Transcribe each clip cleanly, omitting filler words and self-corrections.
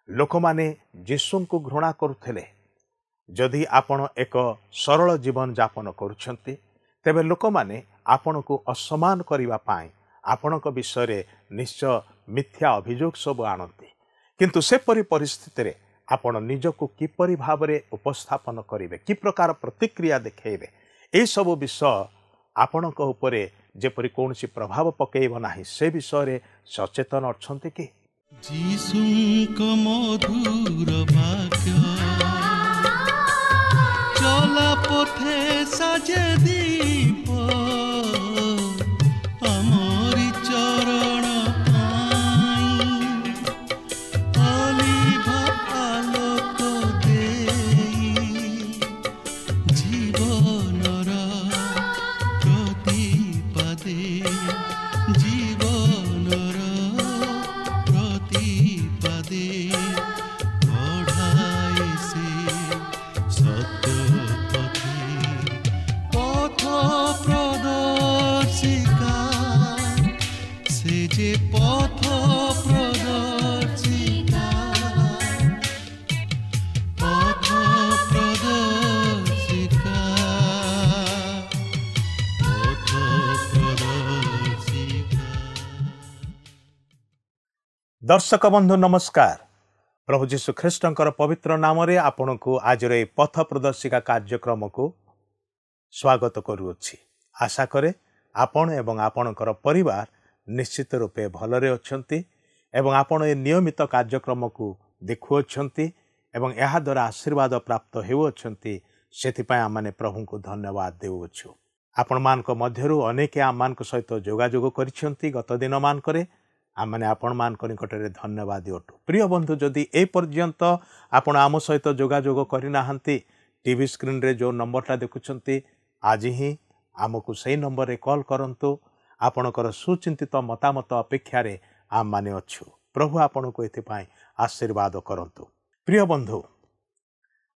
लोक माने यीशु को घृणा करुथिले। जदि आपण एक सरल जीवन यापन करुछंती तेबे लोक माने आपण को असम्मान करिवा पाए आपणक विषय निश्चय मिथ्या अभियोग सब आणती। किंतु सेपरी परिस्थिति रे आपण निजको किपरि भावरे उपस्थापन करिवे, कि प्रकार प्रतिक्रिया देखेबे, ए सब विषय आपणक उपरे जेपरि कोनसी प्रभाव पकेइब नाही से विषय रे सचेतन अछंती कि? जीसुक मधुर वाक्य चला पथे साजे दीप अमरी चरण पाई अलिभा आलोक देई जीवनर प्रतिपादे जीवनर प्रतिपादे पढ़ाई से सत्य पथ प्रदर्शिका से जे पथ प्रदर्शिका पथ प्रदर्शिका पथ प्रदर्शिका। दर्शक बंधु नमस्कार। प्रभु जीशु ख्रीष्टंकर पवित्र नाम रे आपण को आज रे पथ प्रदर्शिका कार्यक्रम को स्वागत करूछि। आशा करे आपण एवं आपणकर परिवार निश्चित रूपे भलरे अछंती एवं आपण ए नियमित कार्यक्रम को देखुअछंती एवं एहा द्वारा आशीर्वाद प्राप्त हेउअछंती। सेथिपाई आमाने प्रभु को धन्यवाद देउछु। आपण मानक मध्यरु अनेक आमानक सहित जोगाजोग करिसंती गत दिन मानकरे आमाने आपण मानक निकटरे धन्यवाद अटु। प्रिय बंधु, जदि ए पर्यंत आपण आम सहित जोगाजोग करिनाहांती टीवी स्क्रीन रे जो नंबरटा देखुछंती आज ही आमको सही नंबर रे कॉल करंतु। आपणकर सुचिंतित मतामत अपेक्षा रे आम माने अछु। प्रभु आपण को एथिपाई आशीर्वाद करंतु। प्रिय बंधु,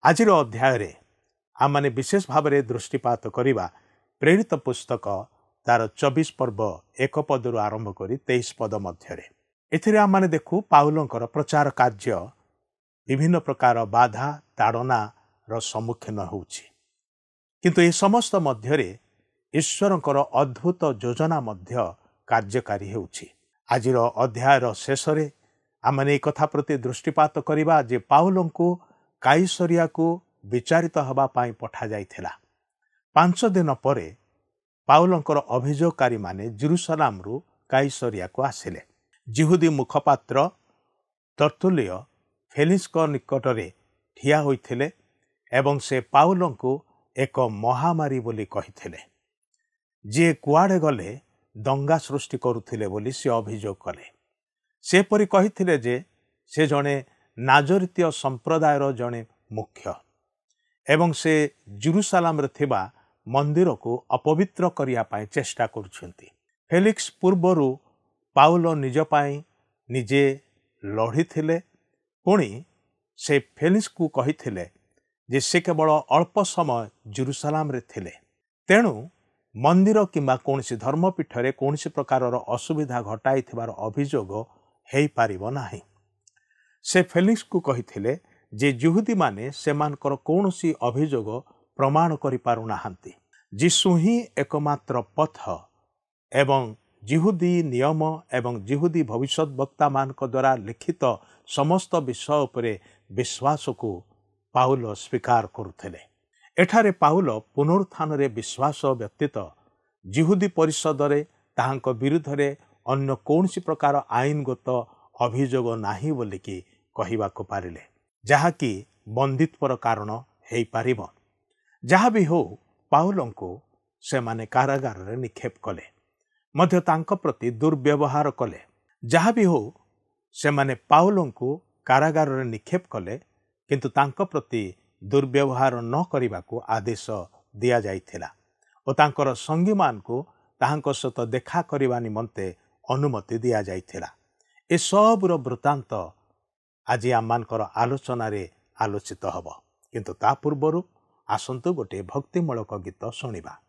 आज अध्याय रे आम माने विशेष भाव रे दृष्टिपात करिबा प्रेरित पुस्तक तार 24 पर्व 1 पदरु आरंभ करी 23 पद मध्यरे। एथिरे आम माने देखु पाउलंकर प्रचार कार्य विभिन्न प्रकार बाधा ताड़ना रो सम्मुखीन होउछि, किंतु ए समस्त मध्यरे ईश्वरंकर अद्भुत योजना मध्य कार्यकारी हेउछि। आजिर अध्यायर शेषरे आमने एक कथा प्रति दृष्टिपात करिबा जे पाउलंकु काइसरिया को विचारित हबा पाई पठा जाइथिला। 5 दिन परे पाउलंकर अभियोगकारी माने जेरुसलाम रु काइसरिया को आसिले। जिहुदी मुखपात्र तर्तुल्य फेलिक्स निकटरे ठिया होइथिले एवं से पाउलंकु एक महामारी बोली कहिथिले, जे कुआडे गले दंगा सृष्टि करुथिले बोली से अभियोग कले। से परि कहिथिले जे से जणे नाजरीतीय संप्रदायर जणे मुख्य एवं से जेरुसलाम रे थिबा मंदिर को अपवित्र करिया पाए चेष्टा करुछंती। फेलिक्स पूर्वरु पाउल निज पाए निजे लढ़िथिले। पुणी से फेलिक्स को कहिथिले जे से केवल अल्प समय जेरुसलाम रे थिले, तेणु मंदिर किंबा कोनसी धर्मपीठ रे कोनसी प्रकार असुविधा घटाई थिबार अभियोग हेई पारिबो नाही। से फेलिक्स को कहिथिले जे यहूदी माने सेमानकर कोनसी अभियोग प्रमाण करि पारु नाहांती। यीशु ही एकमात्र पथ एवं यहूदी नियम एवं यहूदी भविष्यवक्ता मानक द्वारा लिखित समस्त विषय उपरे विश्वास को पाउल स्वीकार करुथिले। एठारे पाउल पुनरुत्थान रे विश्वास व्यतीत यहूदी परिषद रे ताहांक विरुद्ध रे अन्य कोनसी प्रकार आईनगत अभियोग नाही बोली कि कहिबा को पारिले, जहा कि बंदित्वर कारण हेई पारिबो। जहा भी हो पाउलंको से माने कारागार रे निक्षेप कले, मध्य तांक प्रति दुर्व्यवहार कले। जहा भी हो से माने पाउलंको कारागार रे निक्षेप कले, किंतु तांक प्रति दुर्व्यवहार न करिबा को आदेश दिया जाइथिला और तांकर संगी मान को ताहांक सहित देखा करिबा निमंते अनुमति दिया जाइथिला। ए सबुर वृत्तांत आज आमानकर आलोचना रे आलोचित हब, किंतु ता पूर्वरु आसंतु गोटे भक्तिमूलक गीत शुणिबा।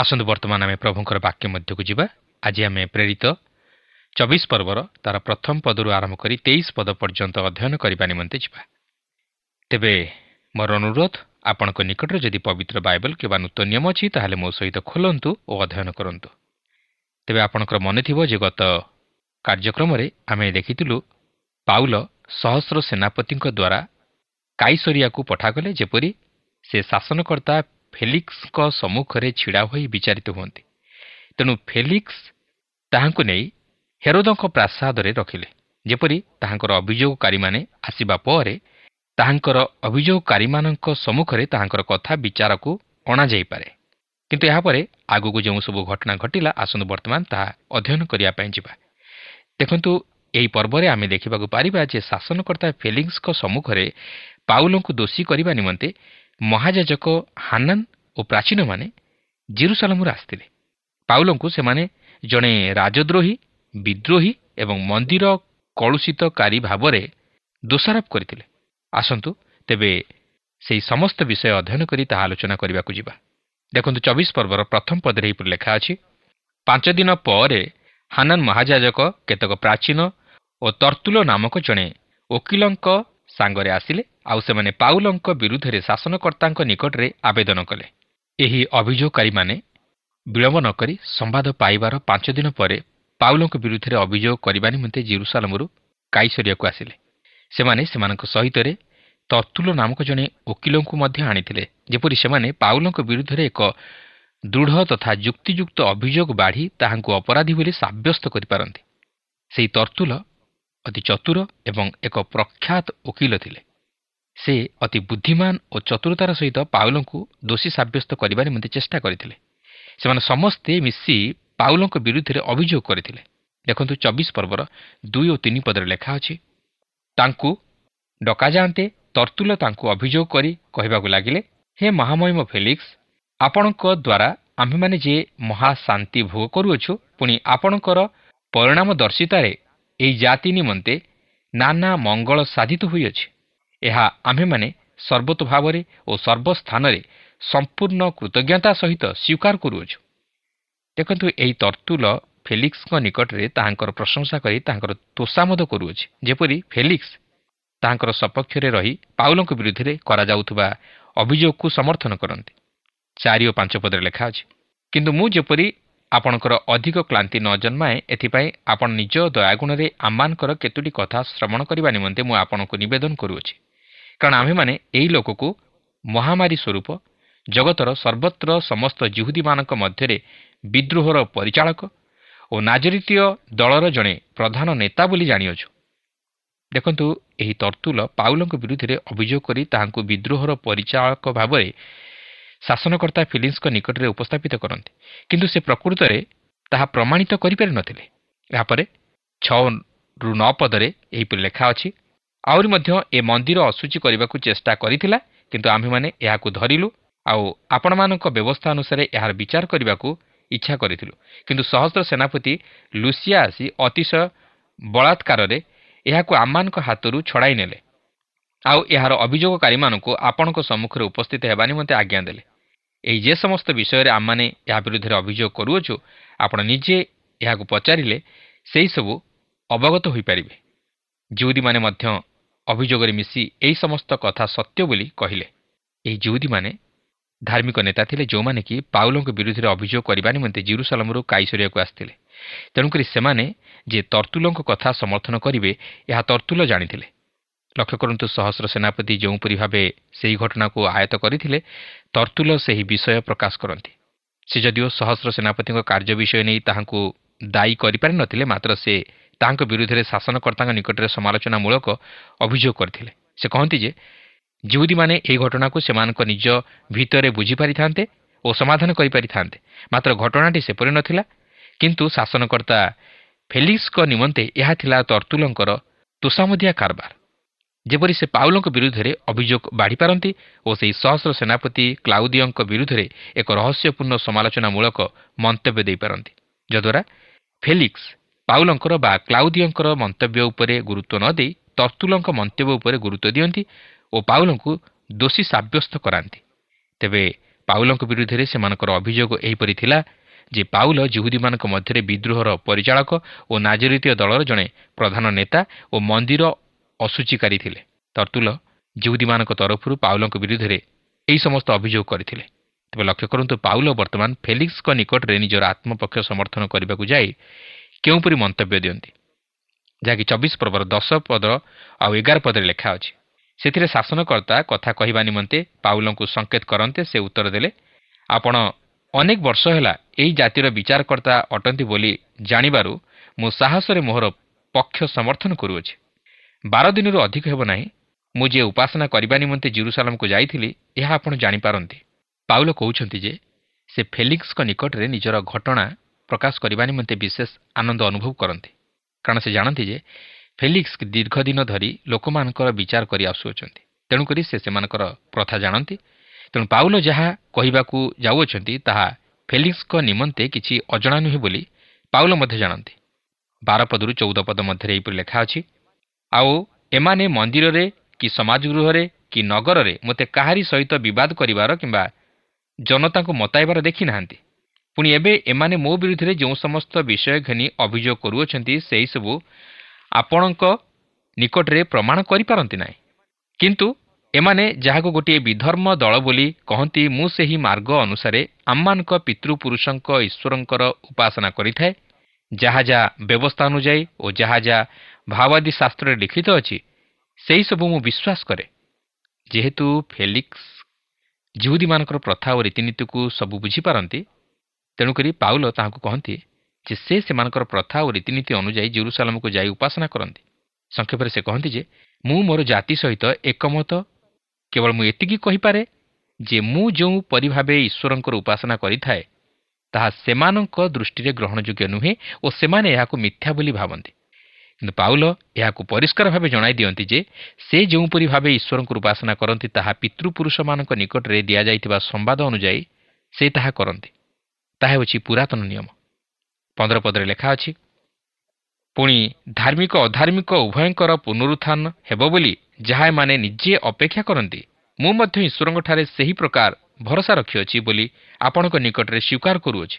ଆସନ୍ତୁ ବର୍ତ୍ତମାନ ଆମେ ପ୍ରଭୁଙ୍କର ବାକ୍ୟ ମଧ୍ୟକୁ ଯିବା। ଆଜି ଆମେ ପ୍ରେରିତ 24 ପର୍ବର ତାର ପ୍ରଥମ ପଦରୁ ଆରମ୍ଭ କରି 23 ପଦ ପର୍ଯ୍ୟନ୍ତ ଅଧ୍ୟୟନ କରିବା ନିମନ୍ତେ ଯିବା। ତେବେ ମୋର ଅନୁରୋଧ, ଆପଣଙ୍କ ନିକଟରେ ଯଦି ପବିତ୍ର ବାଇବଲ କିମ୍ବା ନୂତନ ନିୟମ ଅଛି ତାହେଲେ ମୋ ସହିତ ଖୋଲନ୍ତୁ ଓ ଅଧ୍ୟୟନ କରନ୍ତୁ। ତେବେ ଆପଣଙ୍କର ମନେ ଥିବ ଯେ ଗତ କାର୍ଯ୍ୟକ୍ରମରେ ଆମେ ଦେଖିଥିଲୁ ପାଉଲ ସହସ୍ର ସେନାପତିଙ୍କ ଦ୍ୱାରା କାଇସରିଆକୁ ପଠାଗଲେ, ଯେପରି ସେ ଶାସନକର୍ତ୍ତା ଫେଲିକ୍ସଙ୍କ ସମ୍ମୁଖରେ ଛିଡ଼ା ହୋଇ ବିଚାରିତ ହୁଅନ୍ତି। ତେଣୁ ଫେଲିକ୍ସ ତାହାଙ୍କୁ ନେଇ ହେରୋଦଙ୍କ ପ୍ରାସାଦରେ ରଖିଲେ, ଯେପରି ତାହାଙ୍କର ଅଭିଯୋଗକାରୀମାନେ ଆସିବା ପରେ ତାହାଙ୍କର ଅଭିଯୋଗକାରୀମାନଙ୍କ ସମ୍ମୁଖରେ ତାହାଙ୍କର କଥା ବିଚାରକୁ ଅଣାଯାଇପାରେ। କିନ୍ତୁ ଏହାପରେ ଆଗକୁ ଯେଉଁ ସବୁ ଘଟଣା ଘଟିଲା, ଆସନ୍ତୁ ବର୍ତ୍ତମାନ ତାହା ଅଧ୍ୟୟନ କରିବା ପାଇଁ ଯିବା। ଦେଖନ୍ତୁ, ଏହି ପର୍ବରେ ଆମେ ଦେଖିବାକୁ ପାରିବା ଯେ ଶାସନକର୍ତ୍ତା ଫେଲିକ୍ସଙ୍କ ସମ୍ମୁଖରେ ପାଉଲଙ୍କୁ ଦୋଷୀ କରିବା ନିମନ୍ତେ ମହାଯାଜକ ହାନାନ ଓ ପ୍ରାଚୀନମାନେ ଜେରୁସାଲେମରୁ ଆସିଥିଲେ। ପାଉଲଙ୍କୁ ସେମାନେ ଜଣେ ରାଜଦ୍ରୋହୀ, ବିଦ୍ରୋହୀ ଏବଂ ମନ୍ଦିର କଳୁଷିତକାରୀ ଭାବରେ ଦୋଷାରୋପ କରିଥିଲେ। ଆସନ୍ତୁ ତେବେ ସେହି ସମସ୍ତ ବିଷୟ ଅଧ୍ୟୟନ କରି ତାହା ଆଲୋଚନା କରିବାକୁ ଯିବା। ଦେଖନ୍ତୁ, 24 ପର୍ବର ପ୍ରଥମ ପଦରେ ଏହିପରି ଲେଖା ଅଛି, 5 ଦିନ ପରେ ହାନାନ ମହାଯାଜକ କେତେକ ପ୍ରାଚୀନ ଓ ତର୍ତ୍ତୁଲ ନାମକ ଜଣେ ଓକିଲଙ୍କ ସାଙ୍ଗରେ ଆସିଲେ, ଆଉ ସେମାନେ ପାଉଲଙ୍କ ବିରୁଦ୍ଧରେ ଶାସନକର୍ତ୍ତାଙ୍କ ନିକଟରେ ଆବେଦନ କଲେ। ଏହି ଅଭିଯୋଗକାରୀମାନେ ବିଳମ୍ବ ନ କରି ସମ୍ବାଦ ପାଇବାର 5 ଦିନ ପରେ ପାଉଲଙ୍କ ବିରୁଦ୍ଧରେ ଅଭିଯୋଗ କରିବା ନିମନ୍ତେ ଜେରୁସାଲେମରୁ କାଇସରିଆକୁ ଆସିଲେ। ସେମାନେ ସେମାନଙ୍କ ସହିତରେ ତର୍ତ୍ତୁଲ ନାମକ ଜଣେ ଓକିଲଙ୍କୁ ମଧ୍ୟ ଆଣିଥିଲେ, ଯେପରି ସେମାନେ ପାଉଲଙ୍କ ବିରୁଦ୍ଧରେ ଏକ ଦୃଢ଼ ତଥା ଯୁକ୍ତିଯୁକ୍ତ ଅଭିଯୋଗ ବାଢ଼ି ତାହାଙ୍କୁ ଅପରାଧୀ ବୋଲି ସାବ୍ୟସ୍ତ କରିପାରନ୍ତି। ସେହି ତର୍ତ୍ତୁଲ ଅତି ଚତୁର ଏବଂ ଏକ ପ୍ରଖ୍ୟାତ ଓକିଲ ଥିଲେ। ସେ ଅତି ବୁଦ୍ଧିମାନ ଓ ଚତୁରତାର ସହିତ ପାଉଲଙ୍କୁ ଦୋଷୀ ସାବ୍ୟସ୍ତ କରିବା ନିମନ୍ତେ ଚେଷ୍ଟା କରିଥିଲେ। ସେମାନେ ସମସ୍ତେ ମିଶି ପାଉଲଙ୍କ ବିରୁଦ୍ଧରେ ଅଭିଯୋଗ କରିଥିଲେ। ଦେଖନ୍ତୁ, 24 ପର୍ବର 2 ଓ 3 ପଦରେ ଲେଖା ଅଛି, ତାଙ୍କୁ ଡକାଯାଆନ୍ତେ ତର୍ତ୍ତୁଲ ତାଙ୍କୁ ଅଭିଯୋଗ କରି କହିବାକୁ ଲାଗିଲେ, ହେ ମହାମହିମ ଫେଲିକ୍ସ, ଆପଣଙ୍କ ଦ୍ୱାରା ଆମ୍ଭେମାନେ ଯେ ମହାଶାନ୍ତି ଭୋଗ କରୁଅଛୁ, ପୁଣି ଆପଣଙ୍କର ପରିଣାମଦର୍ଶିତାରେ ଏହି ଜାତି ନିମନ୍ତେ ନାନା ମଙ୍ଗଳ ସାଧିତ ହୋଇଅଛି। ଏହା ଆମ୍ଭେମାନେ ସର୍ବତୋଭାବରେ ଓ ସର୍ବସ୍ଥାନରେ ସମ୍ପୂର୍ଣ୍ଣ କୃତଜ୍ଞତା ସହିତ ସ୍ୱୀକାର କରୁଅଛୁ। ଦେଖନ୍ତୁ, ଏହି ତର୍ତ୍ତୁଲ ଫେଲିକ୍ସଙ୍କ ନିକଟରେ ତାହାଙ୍କର ପ୍ରଶଂସା କରି ତାହାଙ୍କର ତୋଷାମଦ କରୁଅଛି, ଯେପରି ଫେଲିକ୍ସ ତାହାଙ୍କର ସପକ୍ଷରେ ରହି ପାଉଲଙ୍କ ବିରୁଦ୍ଧରେ କରାଯାଉଥିବା ଅଭିଯୋଗକୁ ସମର୍ଥନ କରନ୍ତି। 4 ଓ 5 ପଦରେ ଲେଖା ଅଛି, କିନ୍ତୁ ମୁଁ ଯେପରି ଆପଣଙ୍କର ଅଧିକ କ୍ଳାନ୍ତି ନ ଜନ୍ମାଏ, ଏଥିପାଇଁ ଆପଣ ନିଜ ଦୟାଗୁଣରେ ଆମମାନଙ୍କର କେତୋଟି କଥା ଶ୍ରବଣ କରିବା ନିମନ୍ତେ ମୁଁ ଆପଣଙ୍କୁ ନିବେଦନ କରୁଅଛି। କାରଣ ଆମ୍ଭେମାନେ ଏହି ଲୋକକୁ ମହାମାରୀ ସ୍ୱରୂପ ଜଗତର ସର୍ବତ୍ର ସମସ୍ତ ଜିହୁଦୀମାନଙ୍କ ମଧ୍ୟରେ ବିଦ୍ରୋହର ପରିଚାଳକ ଓ ନାଜରିତୀୟ ଦଳର ଜଣେ ପ୍ରଧାନ ନେତା ବୋଲି ଜାଣିଅଛୁ। ଦେଖନ୍ତୁ, ଏହି ତର୍ତ୍ତୁଲ ପାଉଲଙ୍କ ବିରୁଦ୍ଧରେ ଅଭିଯୋଗ କରି ତାହାଙ୍କୁ ବିଦ୍ରୋହର ପରିଚାଳକ ଭାବରେ ଶାସନକର୍ତ୍ତା ଫେଲିକ୍ସଙ୍କ ନିକଟରେ ଉପସ୍ଥାପିତ କରନ୍ତି, କିନ୍ତୁ ସେ ପ୍ରକୃତରେ ତାହା ପ୍ରମାଣିତ କରିପାରିନଥିଲେ। ଏହାପରେ 6ରୁ 9 ପଦରେ ଏହିପରି ଲେଖା ଅଛି, ଆହୁରି ମଧ୍ୟ ଏ ମନ୍ଦିର ଅଶୁଚି କରିବାକୁ ଚେଷ୍ଟା କରିଥିଲା, କିନ୍ତୁ ଆମ୍ଭେମାନେ ଏହାକୁ ଧରିଲୁ, ଆଉ ଆପଣମାନଙ୍କ ବ୍ୟବସ୍ଥା ଅନୁସାରେ ଏହାର ବିଚାର କରିବାକୁ ଇଚ୍ଛା କରିଥିଲୁ। କିନ୍ତୁ ସହସ୍ର ସେନାପତି ଲୁସିଆ ଆସି ଅତିଶୟ ବଳାତ୍କାରରେ ଏହାକୁ ଆମମାନଙ୍କ ହାତରୁ ଛଡ଼ାଇ ନେଲେ, ଆଉ ଏହାର ଅଭିଯୋଗକାରୀମାନଙ୍କୁ ଆପଣଙ୍କ ସମ୍ମୁଖରେ ଉପସ୍ଥିତ ହେବା ନିମନ୍ତେ ଆଜ୍ଞା ଦେଲେ। ଏହି ଯେ ସମସ୍ତ ବିଷୟରେ ଆମମାନେ ଏହା ବିରୁଦ୍ଧରେ ଅଭିଯୋଗ କରୁଅଛୁ, ଆପଣ ନିଜେ ଏହାକୁ ପଚାରିଲେ ସେହିସବୁ ଅବଗତ ହୋଇପାରିବେ। ଜିହୁଦୀମାନେ ମଧ୍ୟ ଅଭିଯୋଗରେ ମିଶି ଏହି ସମସ୍ତ କଥା ସତ୍ୟ ବୋଲି କହିଲେ। ଏହି ଜିହୁଦୀମାନେ ଧାର୍ମିକ ନେତା ଥିଲେ, ଯେଉଁମାନେ କି ପାଉଲଙ୍କ ବିରୁଦ୍ଧରେ ଅଭିଯୋଗ କରିବା ନିମନ୍ତେ ଜେରୁସାଲେମରୁ କାଇସରିଆକୁ ଆସିଥିଲେ। ତେଣୁକରି ସେମାନେ ଯେ ତର୍ତ୍ତୁଲଙ୍କ କଥା ସମର୍ଥନ କରିବେ, ଏହା ତର୍ତ୍ତୁଲ ଜାଣିଥିଲେ। ଲକ୍ଷ୍ୟ କରନ୍ତୁ, ସହସ୍ର ସେନାପତି ଯେଉଁପରି ଭାବେ ସେହି ଘଟଣାକୁ ଆୟତ୍ତ କରିଥିଲେ, ତର୍ତ୍ତୁଲ ସେହି ବିଷୟ ପ୍ରକାଶ କରନ୍ତି। ସେ ଯଦିଓ ସହସ୍ର ସେନାପତିଙ୍କ କାର୍ଯ୍ୟ ବିଷୟ ନେଇ ତାହାଙ୍କୁ ଦାୟୀ କରିପାରିନଥିଲେ, ମାତ୍ର ସେ ତାହାଙ୍କ ବିରୁଦ୍ଧରେ ଶାସନକର୍ତ୍ତାଙ୍କ ନିକଟରେ ସମାଲୋଚନାମୂଳକ ଅଭିଯୋଗ କରିଥିଲେ। ସେ କହନ୍ତି ଯେ ଜିହୁଦୀମାନେ ଏହି ଘଟଣାକୁ ସେମାନଙ୍କ ନିଜ ଭିତରେ ବୁଝିପାରିଥାନ୍ତେ ଓ ସମାଧାନ କରିପାରିଥାନ୍ତେ, ମାତ୍ର ଘଟଣାଟି ସେପରି ନଥିଲା। କିନ୍ତୁ ଶାସନକର୍ତ୍ତା ଫେଲିକ୍ସଙ୍କ ନିମନ୍ତେ ଏହା ଥିଲା ତର୍ତ୍ତୁଲଙ୍କର ତୋଷାମଦିଆ କାରବାର, ଯେପରି ସେ ପାଉଲଙ୍କ ବିରୁଦ୍ଧରେ ଅଭିଯୋଗ ବାଢ଼ିପାରନ୍ତି ଓ ସେହି ସହସ୍ର ସେନାପତି କ୍ଲାଉଦିୟଙ୍କ ବିରୁଦ୍ଧରେ ଏକ ରହସ୍ୟପୂର୍ଣ୍ଣ ସମାଲୋଚନାମୂଳକ ମନ୍ତବ୍ୟ ଦେଇପାରନ୍ତି, ଯଦ୍ୱାରା ଫେଲିକ୍ସ ପାଉଲଙ୍କର ବା କ୍ଲାଉଦିୟଙ୍କର ମନ୍ତବ୍ୟ ଉପରେ ଗୁରୁତ୍ୱ ନ ଦେଇ ତର୍ତ୍ତୁଲଙ୍କ ମନ୍ତବ୍ୟ ଉପରେ ଗୁରୁତ୍ୱ ଦିଅନ୍ତି ଓ ପାଉଲଙ୍କୁ ଦୋଷୀ ସାବ୍ୟସ୍ତ କରାନ୍ତି। ତେବେ ପାଉଲଙ୍କ ବିରୁଦ୍ଧରେ ସେମାନଙ୍କର ଅଭିଯୋଗ ଏହିପରି ଥିଲା ଯେ ପାଉଲ ଯିହୁଦୀମାନଙ୍କ ମଧ୍ୟରେ ବିଦ୍ରୋହର ପରିଚାଳକ ଓ ନାଜରିତୀୟ ଦଳର ଜଣେ ପ୍ରଧାନ ନେତା ଓ ମନ୍ଦିର ଅସୂଚୀକାରୀ ଥିଲେ। ତର୍ତ୍ତୁଲ ଯିହୁଦୀମାନଙ୍କ ତରଫରୁ ପାଉଲଙ୍କ ବିରୁଦ୍ଧରେ ଏହି ସମସ୍ତ ଅଭିଯୋଗ କରିଥିଲେ। ତେବେ ଲକ୍ଷ୍ୟ କରନ୍ତୁ, ପାଉଲ ବର୍ତ୍ତମାନ ଫେଲିକ୍ସଙ୍କ ନିକଟରେ ନିଜର ଆତ୍ମପକ୍ଷ ସମର୍ଥନ କରିବାକୁ ଯାଇ କେଉଁପରି ମନ୍ତବ୍ୟ ଦିଅନ୍ତି, ଯାହାକି 24 ପର୍ବର 10 ପଦ ଆଉ 11 ପଦରେ ଲେଖା ଅଛି। ସେଥିରେ ଶାସନକର୍ତ୍ତା କଥା କହିବା ନିମନ୍ତେ ପାଉଲଙ୍କୁ ସଂକେତ କରନ୍ତେ ସେ ଉତ୍ତର ଦେଲେ, ଆପଣ ଅନେକ ବର୍ଷ ହେଲା ଏହି ଜାତିର ବିଚାରକର୍ତ୍ତା ଅଟନ୍ତି ବୋଲି ଜାଣିବାରୁ ମୁଁ ସାହସରେ ମୋହର ପକ୍ଷ ସମର୍ଥନ କରୁଅଛି। 12 ଦିନରୁ ଅଧିକ ହେବ ନାହିଁ ମୁଁ ଯେ ଉପାସନା କରିବା ନିମନ୍ତେ ଜେରୁସାଲେମକୁ ଯାଇଥିଲି, ଏହା ଆପଣ ଜାଣିପାରନ୍ତି। ପାଉଲ କହୁଛନ୍ତି ଯେ ସେ ଫେଲିକ୍ସଙ୍କ ନିକଟରେ ନିଜର ଘଟଣା ପ୍ରକାଶ କରିବା ନିମନ୍ତେ ବିଶେଷ ଆନନ୍ଦ ଅନୁଭବ କରନ୍ତି, କାରଣ ସେ ଜାଣନ୍ତି ଯେ ଫେଲିକ୍ସ ଦୀର୍ଘ ଦିନ ଧରି ଲୋକମାନଙ୍କର ବିଚାର କରି ଆସୁଅଛନ୍ତି। ତେଣୁକରି ସେ ସେମାନଙ୍କର ପ୍ରଥା ଜାଣନ୍ତି। ତେଣୁ ପାଉଲ ଯାହା କହିବାକୁ ଯାଉଅଛନ୍ତି ତାହା ଫେଲିକ୍ସଙ୍କ ନିମନ୍ତେ କିଛି ଅଜଣା ନୁହେଁ ବୋଲି ପାଉଲ ମଧ୍ୟ ଜାଣନ୍ତି। 12 ପଦରୁ 14 ପଦ ମଧ୍ୟରେ ଏହିପରି ଲେଖା ଅଛି, ଆଉ ଏମାନେ ମନ୍ଦିରରେ କି ସମାଜଗୃହରେ କି ନଗରରେ ମୋତେ କାହାରି ସହିତ ବିବାଦ କରିବାର କିମ୍ବା ଜନତାଙ୍କୁ ମତାଇବାର ଦେଖି ନାହାନ୍ତି। ପୁଣି ଏବେ ଏମାନେ ମୋ ବିରୁଦ୍ଧରେ ଯେଉଁ ସମସ୍ତ ବିଷୟ ଘେନି ଅଭିଯୋଗ କରୁଅଛନ୍ତି, ସେହିସବୁ ଆପଣଙ୍କ ନିକଟରେ ପ୍ରମାଣ କରିପାରନ୍ତି ନାହିଁ। କିନ୍ତୁ ଏମାନେ ଯାହାକୁ ଗୋଟିଏ ବିଧର୍ମ ଦଳ ବୋଲି କହନ୍ତି, ମୁଁ ସେହି ମାର୍ଗ ଅନୁସାରେ ଆମମାନଙ୍କ ପିତୃପୁରୁଷଙ୍କ ଈଶ୍ୱରଙ୍କର ଉପାସନା କରିଥାଏ। ଯାହା ଯାହା ବ୍ୟବସ୍ଥା ଅନୁଯାୟୀ ଓ ଯାହା ଯାହା ଭାବାଦୀ ଶାସ୍ତ୍ରରେ ଲିଖିତ ଅଛି, ସେହିସବୁ ମୁଁ ବିଶ୍ୱାସ କରେ। ଯେହେତୁ ଫେଲିକ୍ସ ଯିହୁଦୀମାନଙ୍କର ପ୍ରଥା ଓ ରୀତିନୀତିକୁ ସବୁ ବୁଝିପାରନ୍ତି, ତେଣୁକରି ପାଉଲ ତାହାଙ୍କୁ କହନ୍ତି ଯେ ସେ ସେମାନଙ୍କର ପ୍ରଥା ଓ ରୀତିନୀତି ଅନୁଯାୟୀ ଜେରୁସାଲେମକୁ ଯାଇ ଉପାସନା କରନ୍ତି। ସଂକ୍ଷେପରେ ସେ କହନ୍ତି ଯେ ମୁଁ ମୋର ଜାତି ସହିତ ଏକମତ। କେବଳ ମୁଁ ଏତିକି କହିପାରେ ଯେ ମୁଁ ଯେଉଁ ପରି ଭାବେ ଈଶ୍ୱରଙ୍କର ଉପାସନା କରିଥାଏ, ତାହା ସେମାନଙ୍କ ଦୃଷ୍ଟିରେ ଗ୍ରହଣଯୋଗ୍ୟ ନୁହେଁ ଓ ସେମାନେ ଏହାକୁ ମିଥ୍ୟା ବୋଲି ଭାବନ୍ତି। କିନ୍ତୁ ପାଉଲ ଏହାକୁ ପରିଷ୍କାର ଭାବେ ଜଣାଇ ଦିଅନ୍ତି ଯେ ସେ ଯେଉଁପରି ଭାବେ ଈଶ୍ୱରଙ୍କର ଉପାସନା କରନ୍ତି, ତାହା ପିତୃପୁରୁଷମାନଙ୍କ ନିକଟରେ ଦିଆଯାଇଥିବା ସମ୍ବାଦ ଅନୁଯାୟୀ ସେ ତାହା କରନ୍ତି। ତାହା ହେଉଛି ପୁରାତନ ନିୟମ। 15 ପଦରେ ଲେଖା ଅଛି, ପୁଣି ଧାର୍ମିକ ଅଧାର୍ମିକ ଉଭୟଙ୍କର ପୁନରୁତ୍ଥାନ ହେବ ବୋଲି ଯାହା ଏମାନେ ନିଜେ ଅପେକ୍ଷା କରନ୍ତି, ମୁଁ ମଧ୍ୟ ଈଶ୍ୱରଙ୍କଠାରେ ସେହି ପ୍ରକାର ଭରସା ରଖିଅଛି ବୋଲି ଆପଣଙ୍କ ନିକଟରେ ସ୍ୱୀକାର କରୁଅଛି।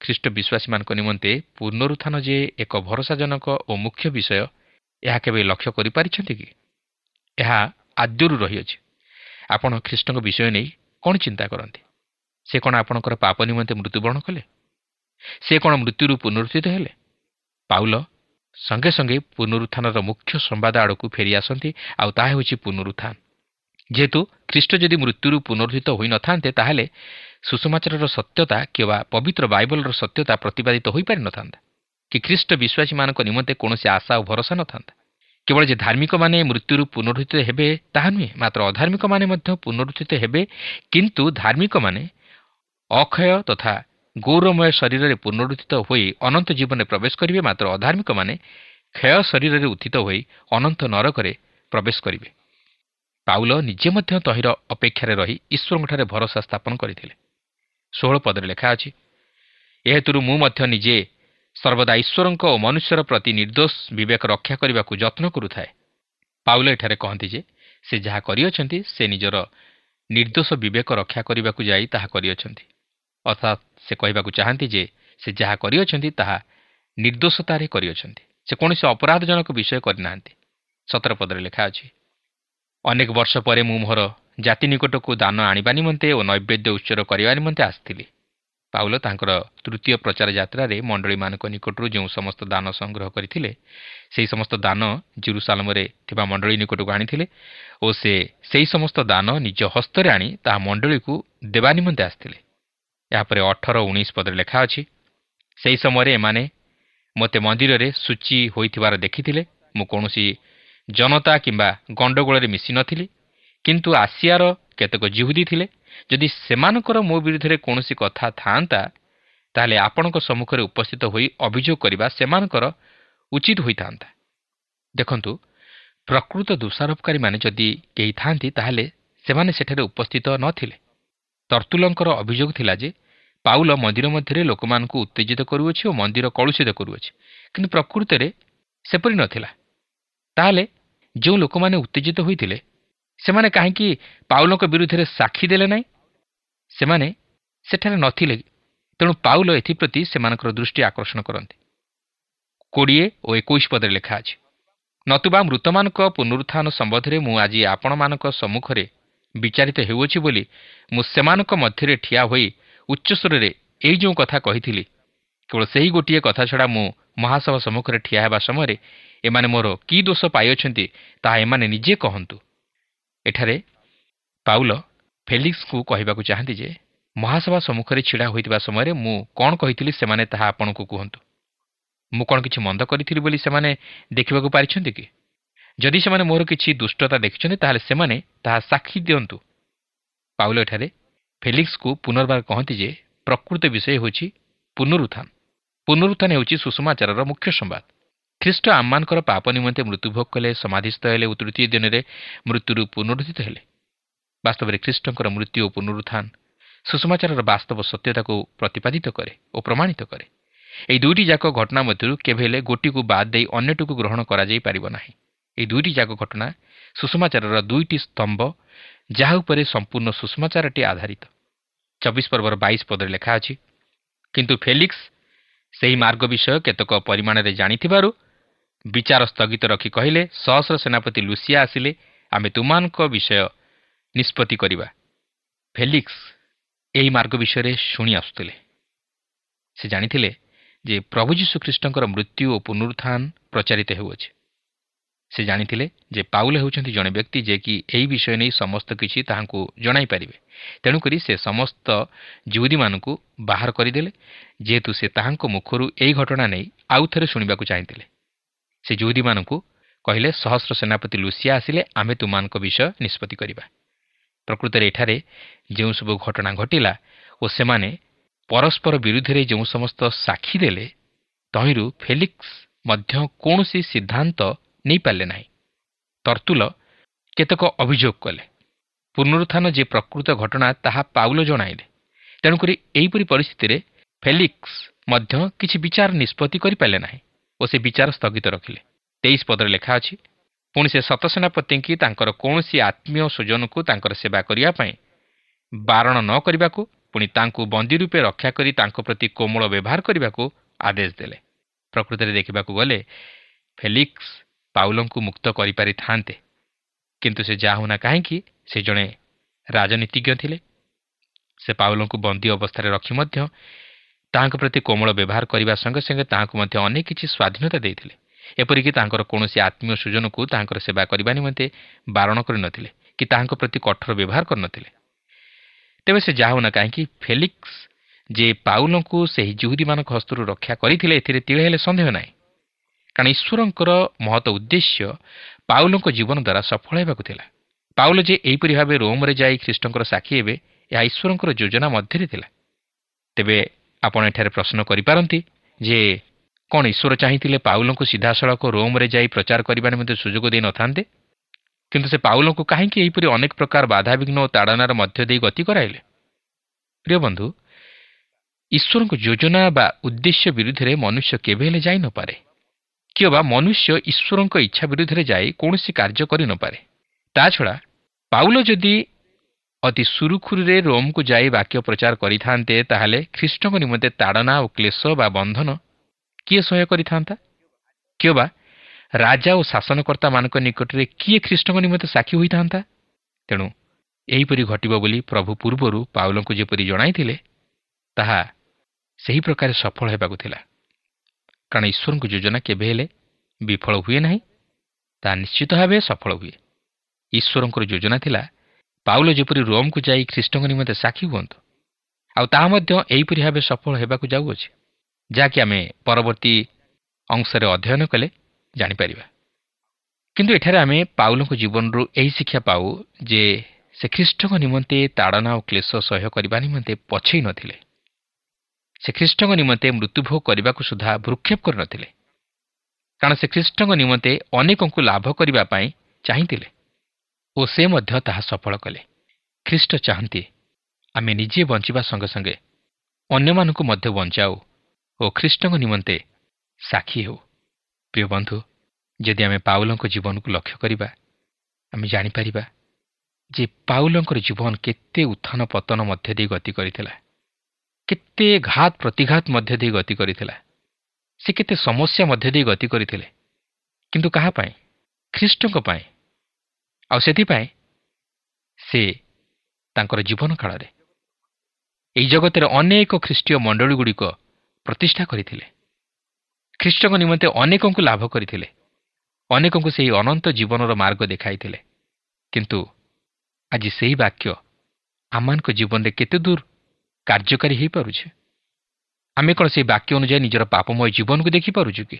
ଖ୍ରୀଷ୍ଟ ବିଶ୍ୱାସୀମାନଙ୍କ ନିମନ୍ତେ ପୁନରୁତ୍ଥାନ ଯେ ଏକ ଭରସାଜନକ ଓ ମୁଖ୍ୟ ବିଷୟ, ଏହା କେବେ ଲକ୍ଷ୍ୟ କରିପାରିଛନ୍ତି କି? ଏହା ଆଦ୍ୟରୁ ରହିଅଛି। ଆପଣ ଖ୍ରୀଷ୍ଟଙ୍କ ବିଷୟ ନେଇ କ'ଣ ଚିନ୍ତା କରନ୍ତି? ସେ କ'ଣ ଆପଣଙ୍କର ପାପ ନିମନ୍ତେ ମୃତ୍ୟୁବରଣ କଲେ? ସେ କ'ଣ ମୃତ୍ୟୁରୁ ପୁନରୁତ୍ଥିତ ହେଲେ? ପାଉଲ ସଙ୍ଗେ ସଙ୍ଗେ ପୁନରୁତ୍ଥାନର ମୁଖ୍ୟ ସମ୍ବାଦ ଆଡ଼କୁ ଫେରି ଆସନ୍ତି, ଆଉ ତାହା ହେଉଛି ପୁନରୁତ୍ଥାନ। ଯେହେତୁ ଖ୍ରୀଷ୍ଟ ଯଦି ମୃତ୍ୟୁରୁ ପୁନରୁତ୍ଥିତ ହୋଇନଥାନ୍ତେ, ତାହେଲେ ସୁସମାଚାରର ସତ୍ୟତା କିମ୍ବା ପବିତ୍ର ବାଇବଲର ସତ୍ୟତା ପ୍ରତିପାଦିତ ହୋଇପାରିନଥାନ୍ତା, କି ଖ୍ରୀଷ୍ଟ ବିଶ୍ୱାସୀମାନଙ୍କ ନିମନ୍ତେ କୌଣସି ଆଶା ଓ ଭରସା ନଥାନ୍ତା। କେବଳ ଯେ ଧାର୍ମିକମାନେ ମୃତ୍ୟୁରୁ ପୁନରୁତ୍ଥିତ ହେବେ ତାହା ନୁହେଁ, ମାତ୍ର ଅଧାର୍ମିକମାନେ ମଧ୍ୟ ପୁନରୁତ୍ଥିତ ହେବେ। କିନ୍ତୁ ଧାର୍ମିକମାନେ ଅକ୍ଷୟ ତଥା ଗୌରବମୟ ଶରୀରରେ ପୁନରୁତ୍ଥିତ ହୋଇ ଅନନ୍ତ ଜୀବନରେ ପ୍ରବେଶ କରିବେ, ମାତ୍ର ଅଧାର୍ମିକମାନେ କ୍ଷୟ ଶରୀରରେ ଉତ୍ଥିତ ହୋଇ ଅନନ୍ତ ନରକରେ ପ୍ରବେଶ କରିବେ। ପାଉଲ ନିଜେ ମଧ୍ୟ ତହିଁର ଅପେକ୍ଷାରେ ରହି ଈଶ୍ୱରଙ୍କଠାରେ ଭରସା ସ୍ଥାପନ କରିଥିଲେ। 16 ପଦରେ ଲେଖା ଅଛି, ଏହେତୁରୁ ମୁଁ ମଧ୍ୟ ନିଜେ ସର୍ବଦା ଈଶ୍ୱରଙ୍କ ଓ ମନୁଷ୍ୟର ପ୍ରତି ନିର୍ଦ୍ଦୋଷ ବିବେକ ରକ୍ଷା କରିବାକୁ ଯତ୍ନ କରୁଥାଏ। ପାଉଲ ଏଠାରେ କହନ୍ତି ଯେ ସେ ଯାହା କରିଅଛନ୍ତି, ସେ ନିଜର ନିର୍ଦ୍ଦୋଷ ବିବେକ ରକ୍ଷା କରିବାକୁ ଯାଇ ତାହା କରିଅଛନ୍ତି। ଅର୍ଥାତ୍ ସେ କହିବାକୁ ଚାହାନ୍ତି ଯେ ସେ ଯାହା କରିଅଛନ୍ତି ତାହା ନିର୍ଦ୍ଦୋଷତାରେ କରିଅଛନ୍ତି। ସେ କୌଣସି ଅପରାଧଜନକ ବିଷୟ କରିନାହାନ୍ତି। 17 ପଦରେ ଲେଖା ଅଛି, ଅନେକ ବର୍ଷ ପରେ ମୁଁ ମୋର ଜାତି ନିକଟକୁ ଦାନ ଆଣିବା ନିମନ୍ତେ ଓ ନୈବେଦ୍ୟ ଉତ୍ସର୍ଗ କରିବା ନିମନ୍ତେ ଆସିଥିଲି। ପାଉଲ ତାଙ୍କର ତୃତୀୟ ପ୍ରଚାର ଯାତ୍ରାରେ ମଣ୍ଡଳୀମାନଙ୍କ ନିକଟରୁ ଯେଉଁ ସମସ୍ତ ଦାନ ସଂଗ୍ରହ କରିଥିଲେ, ସେହି ସମସ୍ତ ଦାନ ଜେରୁସାଲେମରେ ଥିବା ମଣ୍ଡଳୀ ନିକଟକୁ ଆଣିଥିଲେ ଓ ସେ ସେହି ସମସ୍ତ ଦାନ ନିଜ ହସ୍ତରେ ଆଣି ତାହା ମଣ୍ଡଳୀକୁ ଦେବା ନିମନ୍ତେ ଆସିଥିଲେ। ଏହାପରେ 18-19 ପଦରେ ଲେଖା ଅଛି, ସେହି ସମୟରେ ଏମାନେ ମୋତେ ମନ୍ଦିରରେ ସୂଚୀ ହୋଇଥିବାର ଦେଖିଥିଲେ। ମୁଁ କୌଣସି ଜନତା କିମ୍ବା ଗଣ୍ଡଗୋଳରେ ମିଶି ନଥିଲି, କିନ୍ତୁ ଆସିଆର କେତେକ ଯିହୁଦୀ ଥିଲେ। ଯଦି ସେମାନଙ୍କର ମୋ ବିରୁଦ୍ଧରେ କୌଣସି କଥା ଥାଆନ୍ତା, ତାହେଲେ ଆପଣଙ୍କ ସମ୍ମୁଖରେ ଉପସ୍ଥିତ ହୋଇ ଅଭିଯୋଗ କରିବା ସେମାନଙ୍କର ଉଚିତ ହୋଇଥାନ୍ତା। ଦେଖନ୍ତୁ, ପ୍ରକୃତ ଦୋଷାରୋପକାରୀମାନେ ଯଦି କେହି ଥାଆନ୍ତି, ତାହେଲେ ସେମାନେ ସେଠାରେ ଉପସ୍ଥିତ ନଥିଲେ। ତର୍ତ୍ତୁଲଙ୍କର ଅଭିଯୋଗ ଥିଲା ଯେ ପାଉଲ ମନ୍ଦିର ମଧ୍ୟରେ ଲୋକମାନଙ୍କୁ ଉତ୍ତେଜିତ କରୁଅଛି ଓ ମନ୍ଦିର କଳୁଷିତ କରୁଅଛି, କିନ୍ତୁ ପ୍ରକୃତରେ ସେପରି ନଥିଲା। ତାହେଲେ ଯେଉଁ ଲୋକମାନେ ଉତ୍ତେଜିତ ହୋଇଥିଲେ, ସେମାନେ କାହିଁକି ପାଉଲଙ୍କ ବିରୁଦ୍ଧରେ ସାକ୍ଷୀ ଦେଲେ ନାହିଁ? ସେମାନେ ସେଠାରେ ନଥିଲେ, ତେଣୁ ପାଉଲ ଏଥିପ୍ରତି ସେମାନଙ୍କର ଦୃଷ୍ଟି ଆକର୍ଷଣ କରନ୍ତି। 20 ଓ 21 ପଦରେ ଲେଖା ଅଛି, ନତୁବା ମୃତମାନଙ୍କ ପୁନରୁତ୍ଥାନ ସମ୍ବନ୍ଧରେ ମୁଁ ଆଜି ଆପଣମାନଙ୍କ ସମ୍ମୁଖରେ ବିଚାରିତ ହେଉଅଛି ବୋଲି ମୁଁ ସେମାନଙ୍କ ମଧ୍ୟରେ ଠିଆ ହୋଇ ଉଚ୍ଚସ୍ୱରରେ ଏଇ ଯେଉଁ କଥା କହିଥିଲି, କେବଳ ସେହି ଗୋଟିଏ କଥା ଛଡ଼ା ମୁଁ ମହାସଭା ସମ୍ମୁଖରେ ଠିଆ ହେବା ସମୟରେ ଏମାନେ ମୋର କି ଦୋଷ ପାଇଅଛନ୍ତି ତାହା ଏମାନେ ନିଜେ କହନ୍ତୁ। ଏଠାରେ ପାଉଲ ଫେଲିକ୍ସକୁ କହିବାକୁ ଚାହାନ୍ତି ଯେ ମହାସଭା ସମ୍ମୁଖରେ ଛିଡ଼ା ହୋଇଥିବା ସମୟରେ ମୁଁ କ'ଣ କହିଥିଲି ସେମାନେ ତାହା ଆପଣଙ୍କୁ କୁହନ୍ତୁ। ମୁଁ କ'ଣ କିଛି ମନ୍ଦ କରିଥିଲି ବୋଲି ସେମାନେ ଦେଖିବାକୁ ପାରିଛନ୍ତି କି? ଯଦି ସେମାନେ ମୋର କିଛି ଦୁଷ୍ଟତା ଦେଖିଛନ୍ତି ତାହେଲେ ସେମାନେ ତାହା ସାକ୍ଷୀ ଦିଅନ୍ତୁ। ପାଉଲ ଏଠାରେ ଫେଲିକ୍ସକୁ ପୁନର୍ବାର କହନ୍ତି ଯେ ପ୍ରକୃତ ବିଷୟ ହେଉଛି ପୁନରୁତ୍ଥାନ। ପୁନରୁତ୍ଥାନ ହେଉଛି ସୁସମାଚାରର ମୁଖ୍ୟ ସମ୍ବାଦ। ଖ୍ରୀଷ୍ଟ ଆମମାନଙ୍କର ପାପ ନିମନ୍ତେ ମୃତ୍ୟୁଭୋଗ କଲେ, ସମାଧିସ୍ଥ ହେଲେ ଓ ତୃତୀୟ ଦିନରେ ମୃତ୍ୟୁରୁ ପୁନରୁଦ୍ଧିତ ହେଲେ। ବାସ୍ତବରେ ଖ୍ରୀଷ୍ଟଙ୍କର ମୃତ୍ୟୁ ଓ ପୁନରୁତ୍ଥାନ ସୁସମାଚାରର ବାସ୍ତବ ସତ୍ୟତାକୁ ପ୍ରତିପାଦିତ କରେ ଓ ପ୍ରମାଣିତ କରେ। ଏହି ଦୁଇଟି ଯାକ ଘଟଣା ମଧ୍ୟରୁ କେବେ ହେଲେ ଗୋଟିକୁ ବାଦ୍ ଦେଇ ଅନ୍ୟଟିକୁ ଗ୍ରହଣ କରାଯାଇପାରିବ ନାହିଁ। ଏହି ଦୁଇଟି ଯାକ ଘଟଣା ସୁସମାଚାରର ଦୁଇଟି ସ୍ତମ୍ଭ, ଯାହା ଉପରେ ସମ୍ପୂର୍ଣ୍ଣ ସୁସମାଚାରଟି ଆଧାରିତ। 24 ପର୍ବର 22 ପଦରେ ଲେଖା ଅଛି, କିନ୍ତୁ ଫେଲିକ୍ସ ସେହି ମାର୍ଗ ବିଷୟ କେତେକ ପରିମାଣରେ ଜାଣିଥିବାରୁ ବିଚାର ସ୍ଥଗିତ ରଖି କହିଲେ, ସହସ୍ର ସେନାପତି ଲୁସିଆ ଆସିଲେ ଆମେ ତୁମାନଙ୍କ ବିଷୟ ନିଷ୍ପତ୍ତି କରିବା। ଫେଲିକ୍ସ ଏହି ମାର୍ଗ ବିଷୟରେ ଶୁଣି ଆସୁଥିଲେ। ସେ ଜାଣିଥିଲେ ଯେ ପ୍ରଭୁ ଯୀଶୁଖ୍ରୀଷ୍ଟଙ୍କର ମୃତ୍ୟୁ ଓ ପୁନରୁତ୍ଥାନ ପ୍ରଚାରିତ ହେଉଅଛି। ସେ ଜାଣିଥିଲେ ଯେ ପାଉଲ ହେଉଛନ୍ତି ଜଣେ ବ୍ୟକ୍ତି ଯେ କି ଏହି ବିଷୟ ନେଇ ସମସ୍ତ କିଛି ତାହାଙ୍କୁ ଜଣାଇପାରିବେ। ତେଣୁକରି ସେ ସମସ୍ତ ଯିହୁଦୀମାନଙ୍କୁ ବାହାର କରିଦେଲେ, ଯେହେତୁ ସେ ତାହାଙ୍କ ମୁଖରୁ ଏହି ଘଟଣା ନେଇ ଆଉ ଥରେ ଶୁଣିବାକୁ ଚାହିଁଥିଲେ। ସେ ଯିହୁଦୀମାନଙ୍କୁ କହିଲେ, ସହସ୍ର ସେନାପତି ଲୁସିଆ ଆସିଲେ ଆମେ ତୁମାନଙ୍କ ବିଷୟ ନିଷ୍ପତ୍ତି କରିବା। ପ୍ରକୃତରେ ଏଠାରେ ଯେଉଁ ସବୁ ଘଟଣା ଘଟିଲା ଓ ସେମାନେ ପରସ୍ପର ବିରୁଦ୍ଧରେ ଯେଉଁ ସମସ୍ତ ସାକ୍ଷୀ ଦେଲେ, ତହିଁରୁ ଫେଲିକ୍ସ ମଧ୍ୟ କୌଣସି ସିଦ୍ଧାନ୍ତ ନେଇପାରିଲେ ନାହିଁ। ତର୍ତ୍ତୁଲ କେତେକ ଅଭିଯୋଗ କଲେ। ପୁନରୁତ୍ଥାନ ଯେ ପ୍ରକୃତ ଘଟଣା ତାହା ପାଉଲ ଜଣାଇଲେ। ତେଣୁକରି ଏହିପରି ପରିସ୍ଥିତିରେ ଫେଲିକ୍ସ ମଧ୍ୟ କିଛି ବିଚାର ନିଷ୍ପତ୍ତି କରିପାରିଲେ ନାହିଁ ଓ ସେ ବିଚାର ସ୍ଥଗିତ ରଖିଲେ। 23 ପଦରେ ଲେଖା ଅଛି, ପୁଣି ସେ ଶତସେନାପତିଙ୍କି ତାଙ୍କର କୌଣସି ଆତ୍ମୀୟ ସ୍ୱଜନକୁ ତାଙ୍କର ସେବା କରିବା ପାଇଁ ବାରଣ ନ କରିବାକୁ, ପୁଣି ତାଙ୍କୁ ବନ୍ଦୀ ରୂପେ ରକ୍ଷା କରି ତାଙ୍କ ପ୍ରତି କୋମଳ ବ୍ୟବହାର କରିବାକୁ ଆଦେଶ ଦେଲେ। ପ୍ରକୃତରେ ଦେଖିବାକୁ ଗଲେ ଫେଲିକ୍ସ ପାଉଲଙ୍କୁ ମୁକ୍ତ କରିପାରିଥାନ୍ତେ, କିନ୍ତୁ ସେ ଯାହା ହେଉନା କାହିଁକି ସେ ଜଣେ ରାଜନୀତିଜ୍ଞ ଥିଲେ। ସେ ପାଉଲଙ୍କୁ ବନ୍ଦୀ ଅବସ୍ଥାରେ ରଖି ମଧ୍ୟ ତାହାଙ୍କ ପ୍ରତି କୋମଳ ବ୍ୟବହାର କରିବା ସଙ୍ଗେ ସଙ୍ଗେ ତାହାଙ୍କୁ ମଧ୍ୟ ଅନେକ କିଛି ସ୍ୱାଧୀନତା ଦେଇଥିଲେ। ଏପରିକି ତାଙ୍କର କୌଣସି ଆତ୍ମୀୟ ସ୍ୱଜନକୁ ତାହାଙ୍କର ସେବା କରିବା ନିମନ୍ତେ ବାରଣ କରିନଥିଲେ କି ତାହାଙ୍କ ପ୍ରତି କଠୋର ବ୍ୟବହାର କରିନଥିଲେ। ତେବେ ସେ ଯାହା ହେଉନା କାହିଁକି ଫେଲିକ୍ସ ଯେ ପାଉଲଙ୍କୁ ସେହି ଯିହୁଦୀମାନଙ୍କ ହସ୍ତରୁ ରକ୍ଷା କରିଥିଲେ ଏଥିରେ ତିଳେ ହେଲେ ସନ୍ଦେହ ନାହିଁ। କାରଣ ଈଶ୍ୱରଙ୍କର ମହତ ଉଦ୍ଦେଶ୍ୟ ପାଉଲଙ୍କ ଜୀବନ ଦ୍ୱାରା ସଫଳ ହେବାକୁ ଥିଲା। ପାଉଲ ଯେ ଏହିପରି ଭାବେ ରୋମରେ ଯାଇ ଖ୍ରୀଷ୍ଟଙ୍କର ସାକ୍ଷୀ ହେବେ, ଏହା ଈଶ୍ୱରଙ୍କର ଯୋଜନା ମଧ୍ୟରେ ଥିଲା। ତେବେ ଆପଣ ଏଠାରେ ପ୍ରଶ୍ନ କରିପାରନ୍ତି ଯେ କ'ଣ ଈଶ୍ୱର ଚାହିଁଥିଲେ ପାଉଲଙ୍କୁ ସିଧାସଳଖ ରୋମରେ ଯାଇ ପ୍ରଚାର କରିବା ନିମନ୍ତେ ସୁଯୋଗ ଦେଇନଥାନ୍ତେ? କିନ୍ତୁ ସେ ପାଉଲଙ୍କୁ କାହିଁକି ଏହିପରି ଅନେକ ପ୍ରକାର ବାଧାବିଘ୍ନ ଓ ତାଡ଼ନାର ମଧ୍ୟ ଦେଇ ଗତି କରାଇଲେ? ପ୍ରିୟ ବନ୍ଧୁ, ଈଶ୍ୱରଙ୍କ ଯୋଜନା ବା ଉଦ୍ଦେଶ୍ୟ ବିରୁଦ୍ଧରେ ମନୁଷ୍ୟ କେବେ ହେଲେ ଯାଇନପାରେ। କିମ୍ବା ମନୁଷ୍ୟ ଈଶ୍ୱରଙ୍କ ଇଚ୍ଛା ବିରୁଦ୍ଧରେ ଯାଇ କୌଣସି କାର୍ଯ୍ୟ କରିନପାରେ। ତାଛଡ଼ା ପାଉଲ ଯଦି ଅତି ସୁରୁଖୁରୁରେ ରୋମକୁ ଯାଇ ବାକ୍ୟ ପ୍ରଚାର କରିଥାନ୍ତେ, ତାହେଲେ ଖ୍ରୀଷ୍ଟଙ୍କ ନିମନ୍ତେ ତାଡ଼ନା ଓ କ୍ଲେଶ ବା ବନ୍ଧନ କିଏ ସହ୍ୟ କରିଥାନ୍ତା? କିମ୍ବା ରାଜା ଓ ଶାସନକର୍ତ୍ତାମାନଙ୍କ ନିକଟରେ କିଏ ଖ୍ରୀଷ୍ଟଙ୍କ ନିମନ୍ତେ ସାକ୍ଷୀ ହୋଇଥାନ୍ତା? ତେଣୁ ଏହିପରି ଘଟିବ ବୋଲି ପ୍ରଭୁ ପୂର୍ବରୁ ପାଉଲଙ୍କୁ ଯେପରି ଜଣାଇଥିଲେ, ତାହା ସେହି ପ୍ରକାର ସଫଳ ହେବାକୁ ଥିଲା। କାରଣ ଈଶ୍ୱରଙ୍କ ଯୋଜନା କେବେ ହେଲେ ବିଫଳ ହୁଏ ନାହିଁ, ତାହା ନିଶ୍ଚିତ ଭାବେ ସଫଳ ହୁଏ। ଈଶ୍ୱରଙ୍କର ଯୋଜନା ଥିଲା ପାଉଲ ଯେପରି ରୋମକୁ ଯାଇ ଖ୍ରୀଷ୍ଟଙ୍କ ନିମନ୍ତେ ସାକ୍ଷୀ ହୁଅନ୍ତୁ, ଆଉ ତାହା ମଧ୍ୟ ଏହିପରି ଭାବେ ସଫଳ ହେବାକୁ ଯାଉଅଛି, ଯାହାକି ଆମେ ପରବର୍ତ୍ତୀ ଅଂଶରେ ଅଧ୍ୟୟନ କଲେ ଜାଣିପାରିବା। କିନ୍ତୁ ଏଠାରେ ଆମେ ପାଉଲଙ୍କ ଜୀବନରୁ ଏହି ଶିକ୍ଷା ପାଉ ଯେ ସେ ଖ୍ରୀଷ୍ଟଙ୍କ ନିମନ୍ତେ ତାଡ଼ନା ଓ କ୍ଲେଶ ସହ୍ୟ କରିବା ନିମନ୍ତେ ପଛେଇ ନଥିଲେ। ସେ ଖ୍ରୀଷ୍ଟଙ୍କ ନିମନ୍ତେ ମୃତ୍ୟୁଭୋଗ କରିବାକୁ ସୁଦ୍ଧା ଭ୍ରୂକ୍ଷେପ କରିନଥିଲେ। କାରଣ ସେ ଖ୍ରୀଷ୍ଟଙ୍କ ନିମନ୍ତେ ଅନେକଙ୍କୁ ଲାଭ କରିବା ପାଇଁ ଚାହିଁଥିଲେ ଓ ସେ ମଧ୍ୟ ତାହା ସଫଳ କଲେ। ଖ୍ରୀଷ୍ଟ ଚାହାନ୍ତି ଆମେ ନିଜେ ବଞ୍ଚିବା ସଙ୍ଗେ ସଙ୍ଗେ ଅନ୍ୟମାନଙ୍କୁ ମଧ୍ୟ ବଞ୍ଚାଉ ଓ ଖ୍ରୀଷ୍ଟଙ୍କ ନିମନ୍ତେ ସାକ୍ଷୀ ହେଉ। ପ୍ରିୟ ବନ୍ଧୁ, ଯଦି ଆମେ ପାଉଲଙ୍କ ଜୀବନକୁ ଲକ୍ଷ୍ୟ କରିବା, ଆମେ ଜାଣିପାରିବା ଯେ ପାଉଲଙ୍କର ଜୀବନ କେତେ ଉତ୍ଥାନ ପତନ ମଧ୍ୟ ଦେଇ ଗତି କରିଥିଲା, କେତେ ଘାତ ପ୍ରତିଘାତ ମଧ୍ୟ ଦେଇ ଗତି କରିଥିଲା, ସେ କେତେ ସମସ୍ୟା ମଧ୍ୟ ଦେଇ ଗତି କରିଥିଲେ, କିନ୍ତୁ କାହା ପାଇଁ? ଖ୍ରୀଷ୍ଟଙ୍କ ପାଇଁ। ଆଉ ସେଥିପାଇଁ ସେ ତାଙ୍କର ଜୀବନ କାଳରେ ଏହି ଜଗତରେ ଅନେକ ଖ୍ରୀଷ୍ଟୀୟ ମଣ୍ଡଳୀଗୁଡ଼ିକ ପ୍ରତିଷ୍ଠା କରିଥିଲେ, ଖ୍ରୀଷ୍ଟଙ୍କ ନିମନ୍ତେ ଅନେକଙ୍କୁ ଲାଭ କରିଥିଲେ, ଅନେକଙ୍କୁ ସେହି ଅନନ୍ତ ଜୀବନର ମାର୍ଗ ଦେଖାଇଥିଲେ। କିନ୍ତୁ ଆଜି ସେହି ବାକ୍ୟ ଆମମାନଙ୍କ ଜୀବନରେ କେତେ ଦୂର କାର୍ଯ୍ୟକାରୀ ହୋଇପାରୁଛି? ଆମେ କ'ଣ ସେହି ବାକ୍ୟ ଅନୁଯାୟୀ ନିଜର ପାପମୟ ଜୀବନକୁ ଦେଖିପାରୁଛୁ କି?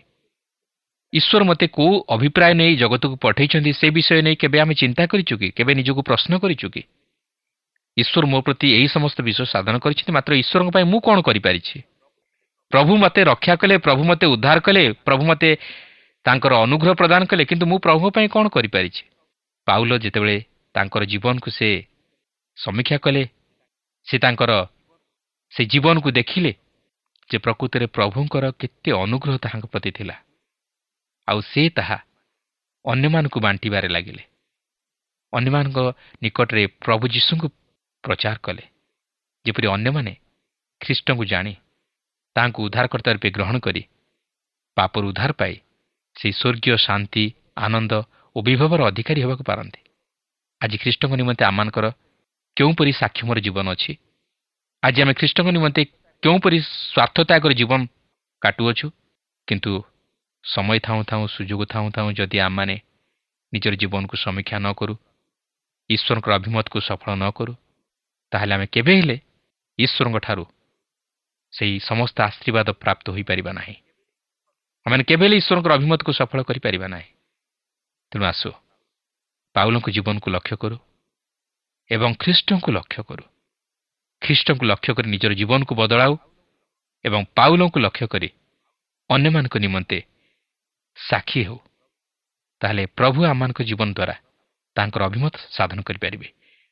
ଈଶ୍ୱର ମୋତେ କେଉଁ ଅଭିପ୍ରାୟ ନେଇ ଜଗତକୁ ପଠାଇଛନ୍ତି ସେ ବିଷୟ ନେଇ କେବେ ଆମେ ଚିନ୍ତା କରିଛୁ କି? କେବେ ନିଜକୁ ପ୍ରଶ୍ନ କରିଛୁ କି? ଈଶ୍ୱର ମୋ ପ୍ରତି ଏହି ସମସ୍ତ ବିଷୟ ସାଧନ କରିଛନ୍ତି, ମାତ୍ର ଈଶ୍ୱରଙ୍କ ପାଇଁ ମୁଁ କ'ଣ କରିପାରିଛି? ପ୍ରଭୁ ମୋତେ ରକ୍ଷା କଲେ, ପ୍ରଭୁ ମୋତେ ଉଦ୍ଧାର କଲେ, ପ୍ରଭୁ ମୋତେ ତାଙ୍କର ଅନୁଗ୍ରହ ପ୍ରଦାନ କଲେ, କିନ୍ତୁ ମୁଁ ପ୍ରଭୁଙ୍କ ପାଇଁ କ'ଣ କରିପାରିଛି? ପାଉଲ ଯେତେବେଳେ ତାଙ୍କର ଜୀବନକୁ ସେ ସମୀକ୍ଷା କଲେ, ସେ ତାଙ୍କର ସେ ଜୀବନକୁ ଦେଖିଲେ ଯେ ପ୍ରକୃତରେ ପ୍ରଭୁଙ୍କର କେତେ ଅନୁଗ୍ରହ ତାହାଙ୍କ ପ୍ରତି ଥିଲା, ଆଉ ସେ ତାହା ଅନ୍ୟମାନଙ୍କୁ ବାଣ୍ଟିବାରେ ଲାଗିଲେ, ଅନ୍ୟମାନଙ୍କ ନିକଟରେ ପ୍ରଭୁ ଯୀଶୁଙ୍କୁ ପ୍ରଚାର କଲେ, ଯେପରି ଅନ୍ୟମାନେ ଖ୍ରୀଷ୍ଟଙ୍କୁ ଜାଣି ତାହାଙ୍କୁ ଉଦ୍ଧାରକର୍ତ୍ତା ରୂପେ ଗ୍ରହଣ କରି ପାପରୁ ଉଦ୍ଧାର ପାଇ ସେହି ସ୍ୱର୍ଗୀୟ ଶାନ୍ତି, ଆନନ୍ଦ ଓ ବିଭବର ଅଧିକାରୀ ହେବାକୁ ପାରନ୍ତି। ଆଜି ଖ୍ରୀଷ୍ଟଙ୍କ ନିମନ୍ତେ ଆମମାନଙ୍କର କେଉଁପରି ସାକ୍ଷମର ଜୀବନ ଅଛି? ଆଜି ଆମେ ଖ୍ରୀଷ୍ଟଙ୍କ ନିମନ୍ତେ କେଉଁପରି ସ୍ୱାର୍ଥତ୍ୟାଗର ଜୀବନ କାଟୁଅଛୁ? କିନ୍ତୁ ସମୟ ଥାଉଁ ଥାଉଁ, ସୁଯୋଗ ଥାଉଁ ଥାଉଁ ଯଦି ଆମମାନେ ନିଜର ଜୀବନକୁ ସମୀକ୍ଷା ନ କରୁ, ଈଶ୍ୱରଙ୍କର ଅଭିମତକୁ ସଫଳ ନ କରୁ, ତାହେଲେ ଆମେ କେବେ ହେଲେ ଈଶ୍ୱରଙ୍କ ଠାରୁ ସେହି ସମସ୍ତ ଆଶୀର୍ବାଦ ପ୍ରାପ୍ତ ହୋଇପାରିବା ନାହିଁ। ଆମେ କେବେ ହେଲେ ଈଶ୍ୱରଙ୍କର ଅଭିମତକୁ ସଫଳ କରିପାରିବା ନାହିଁ। ତେଣୁ ଆସୁ ପାଉଲଙ୍କ ଜୀବନକୁ ଲକ୍ଷ୍ୟ କରୁ ଏବଂ ଖ୍ରୀଷ୍ଟଙ୍କୁ ଲକ୍ଷ୍ୟ କରୁ। ଖ୍ରୀଷ୍ଟଙ୍କୁ ଲକ୍ଷ୍ୟ କରି ନିଜର ଜୀବନକୁ ବଦଳାଉ ଏବଂ ପାଉଲଙ୍କୁ ଲକ୍ଷ୍ୟ କରି ଅନ୍ୟମାନଙ୍କ ନିମନ୍ତେ ସାକ୍ଷୀ ହେଉ। ତାହେଲେ ପ୍ରଭୁ ଆମମାନଙ୍କ ଜୀବନ ଦ୍ୱାରା ତାଙ୍କର ଅଭିମତ ସାଧନ କରିପାରିବେ।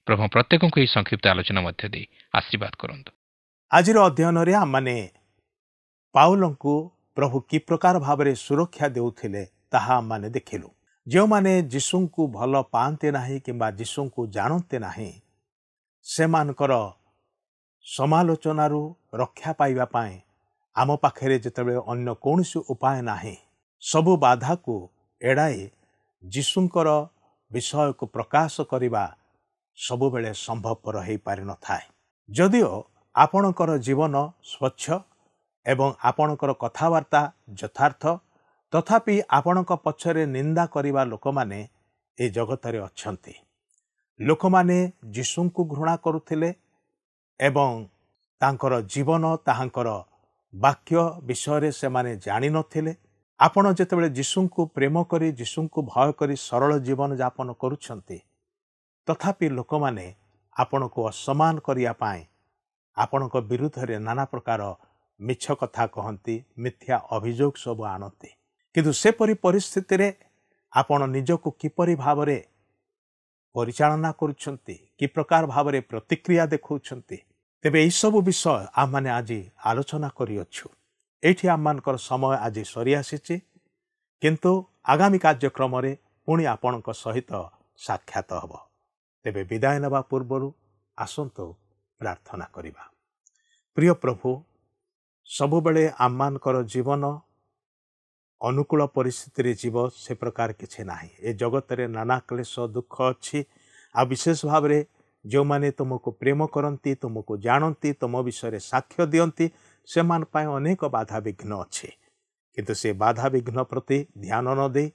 ପ୍ରଭୁ ପ୍ରତ୍ୟେକଙ୍କୁ ଏହି ସଂକ୍ଷିପ୍ତ ଆଲୋଚନା ମଧ୍ୟ ଦେଇ ଆଶୀର୍ବାଦ କରନ୍ତୁ। ଆଜିର ଅଧ୍ୟୟନରେ ଆମମାନେ ପାଉଲଙ୍କୁ ପ୍ରଭୁ କି ପ୍ରକାର ଭାବରେ ସୁରକ୍ଷା ଦେଉଥିଲେ ତାହା ଆମମାନେ ଦେଖିଲୁ। ଯେଉଁମାନେ ଯୀଶୁଙ୍କୁ ଭଲ ପାଆନ୍ତି ନାହିଁ କିମ୍ବା ଯୀଶୁଙ୍କୁ ଜାଣନ୍ତି ନାହିଁ, ସେମାନଙ୍କର ସମାଲୋଚନାରୁ ରକ୍ଷା ପାଇବା ପାଇଁ ଆମ ପାଖରେ ଯେତେବେଳେ ଅନ୍ୟ କୌଣସି ଉପାୟ ନାହିଁ, ସବୁ ବାଧାକୁ ଏଡ଼ାଇ ଯୀଶୁଙ୍କର ବିଷୟକୁ ପ୍ରକାଶ କରିବା ସବୁବେଳେ ସମ୍ଭବପର ହୋଇପାରିନଥାଏ। ଯଦିଓ ଆପଣଙ୍କର ଜୀବନ ସ୍ୱଚ୍ଛ ଏବଂ ଆପଣଙ୍କର କଥାବାର୍ତ୍ତା ଯଥାର୍ଥ, ତଥାପି ଆପଣଙ୍କ ପଛରେ ନିନ୍ଦା କରିବା ଲୋକମାନେ ଏ ଜଗତରେ ଅଛନ୍ତି। ଲୋକମାନେ ଯୀଶୁଙ୍କୁ ଘୃଣା କରୁଥିଲେ ଏବଂ ତାଙ୍କର ଜୀବନ, ତାହାଙ୍କର ବାକ୍ୟ ବିଷୟରେ ସେମାନେ ଜାଣିନଥିଲେ। ଆପଣ ଯେତେବେଳେ ଯୀଶୁଙ୍କୁ ପ୍ରେମ କରି, ଯୀଶୁଙ୍କୁ ଭୟ କରି ସରଳ ଜୀବନଯାପନ କରୁଛନ୍ତି, ତଥାପି ଲୋକମାନେ ଆପଣଙ୍କୁ ଅସମ୍ମାନ କରିବା ପାଇଁ ଆପଣଙ୍କ ବିରୁଦ୍ଧରେ ନାନା ପ୍ରକାର ମିଛ କଥା କହନ୍ତି, ମିଥ୍ୟା ଅଭିଯୋଗ ସବୁ ଆଣନ୍ତି। କିନ୍ତୁ ସେପରି ପରିସ୍ଥିତିରେ ଆପଣ ନିଜକୁ କିପରି ଭାବରେ ପରିଚାଳନା କରୁଛନ୍ତି, କି ପ୍ରକାର ଭାବରେ ପ୍ରତିକ୍ରିୟା ଦେଖାଉଛନ୍ତି, ତେବେ ଏହିସବୁ ବିଷୟ ଆମମାନେ ଆଜି ଆଲୋଚନା କରିଅଛୁ। ଏଇଠି ଆମମାନଙ୍କର ସମୟ ଆଜି ସରିଆସିଛି, କିନ୍ତୁ ଆଗାମୀ କାର୍ଯ୍ୟକ୍ରମରେ ପୁଣି ଆପଣଙ୍କ ସହିତ ସାକ୍ଷାତ ହେବ। ତେବେ ବିଦାୟ ନେବା ପୂର୍ବରୁ ଆସନ୍ତୁ ପ୍ରାର୍ଥନା କରିବା। ପ୍ରିୟ ପ୍ରଭୁ, ସବୁବେଳେ ଆମମାନଙ୍କର ଜୀବନ ଅନୁକୂଳ ପରିସ୍ଥିତିରେ ଯିବ ସେ ପ୍ରକାର କିଛି ନାହିଁ। ଏ ଜଗତରେ ନାନା କ୍ଲେଶ ଦୁଃଖ ଅଛି। ଆଉ ବିଶେଷ ଭାବରେ ଯେଉଁମାନେ ତୁମକୁ ପ୍ରେମ କରନ୍ତି, ତୁମକୁ ଜାଣନ୍ତି, ତୁମ ବିଷୟରେ ସାକ୍ଷ୍ୟ ଦିଅନ୍ତି, ସେମାନଙ୍କ ପାଇଁ ଅନେକ ବାଧାବିଘ୍ନ ଅଛି। କିନ୍ତୁ ସେ ବାଧାବିଘ୍ନ ପ୍ରତି ଧ୍ୟାନ ନ ଦେଇ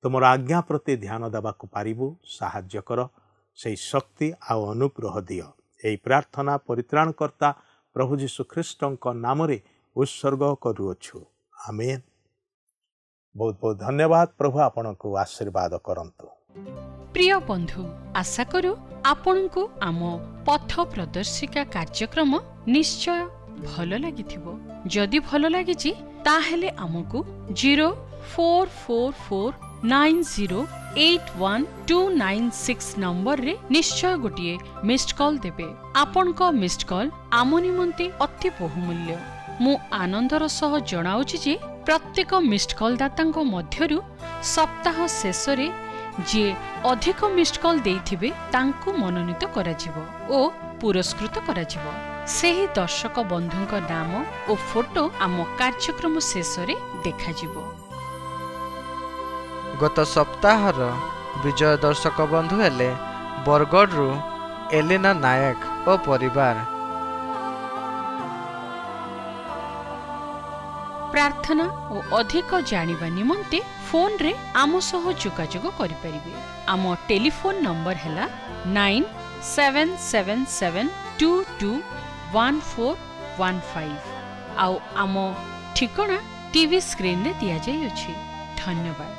ତୁମର ଆଜ୍ଞା ପ୍ରତି ଧ୍ୟାନ ଦେବାକୁ ପାରିବୁ ସାହାଯ୍ୟ କର। ସେହି ଶକ୍ତି ଆଉ ଅନୁଗ୍ରହ ଦିଅ। ଏହି ପ୍ରାର୍ଥନା ପରିତ୍ରାଣକର୍ତ୍ତା ପ୍ରଭୁ ଯୀଶୁ ଖ୍ରୀଷ୍ଟଙ୍କ ନାମରେ ଉତ୍ସର୍ଗ କରୁଅଛୁ। ଆମେନ୍। ବହୁତ ବହୁତ ଧନ୍ୟବାଦ। ପ୍ରଭୁ ଆପଣଙ୍କୁ ଆଶୀର୍ବାଦ କରନ୍ତୁ। প্রিয় বন্ধু, আশা করু আপনার আম পথ প্রদর্শিকা কার্যক্রম নিশ্চয় ভাল লাগিথিব। যদি ভাল লাগিছি তাহলে আমকু 044490812996 নম্বরে নিশ্চয় গোটিয়ে মিসড কল দেবে। আপনক মিসড কল আম নিমন্তে অতি বহুমূল্য। মু আনন্দর সহ জଣାউছি যে প্রত্যেক মিসড কল দাতাঙ্ক মধ্যরু সপ্তাহ শেষরে ଯିଏ ଅଧିକ ମିସ୍ଡ କଲ୍ ଦେଇଥିବେ ତାଙ୍କୁ ମନୋନୀତ କରାଯିବ ଓ ପୁରସ୍କୃତ କରାଯିବ। ସେହି ଦର୍ଶକ ବନ୍ଧୁଙ୍କ ନାମ ଓ ଫଟୋ ଆମ କାର୍ଯ୍ୟକ୍ରମ ଶେଷରେ ଦେଖାଯିବ। ଗତ ସପ୍ତାହର ବିଜୟ ଦର୍ଶକ ବନ୍ଧୁ ହେଲେ ବରଗଡ଼ରୁ ଏଲିନା ନାୟକ ଓ ପରିବାର। ପ୍ରାର୍ଥନା ଓ ଅଧିକ ଜାଣିବା ନିମନ୍ତେ ଫୋନରେ ଆମ ସହ ଯୋଗାଯୋଗ କରିପାରିବେ। ଆମ ଟେଲିଫୋନ ନମ୍ବର ହେଲା 9777221415 ଆଉ ଆମ ଠିକଣା ଟିଭି ସ୍କ୍ରିନରେ ଦିଆଯାଇଅଛି। ଧନ୍ୟବାଦ।